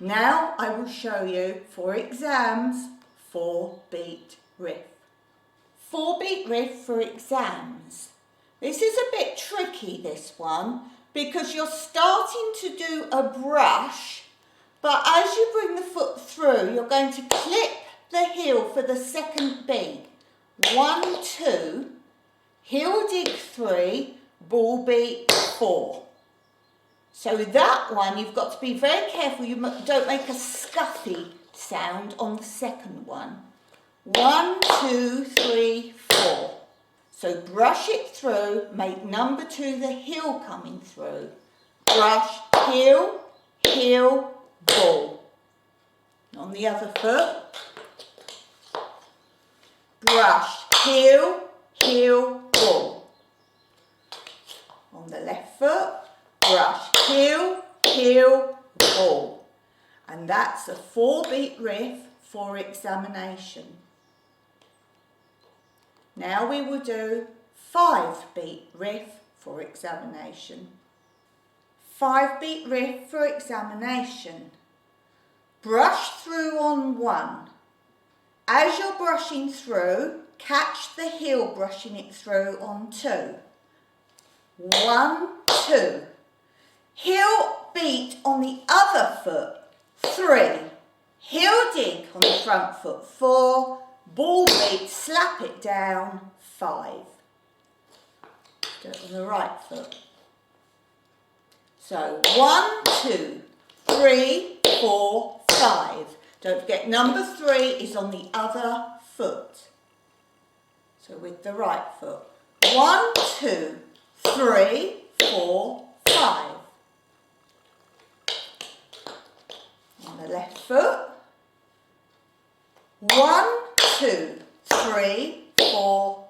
Now I will show you for exams 4-beat riff. 4-beat riff for exams. This is a bit tricky, this one, because you're starting to do a brush, but as you bring the foot through, you're going to clip the heel for the second beat. 1, 2, heel dig 3, ball beat 4. So that one, you've got to be very careful you don't make a scuffy sound on the second one. 1, 2, 3, 4. So brush it through, make number 2 the heel coming through. Brush, heel, heel, ball. On the other foot. Brush, heel, heel, ball. On the left foot. Brush, heel, heel, ball. And that's a 4-beat riff for examination. Now we will do 5-beat riff for examination. 5-beat riff for examination. Brush through on 1. As you're brushing through, catch the heel brushing it through on 2. 1, 2. Heel beat on the other foot, 3. Heel dig on the front foot, 4. Ball beat, slap it down, 5. Do it on the right foot. So 1, 2, 3, 4, 5. Don't forget number 3 is on the other foot. So with the right foot. 1, 2, 3, 4, 5. On the left foot. 1, 2, 3, 4,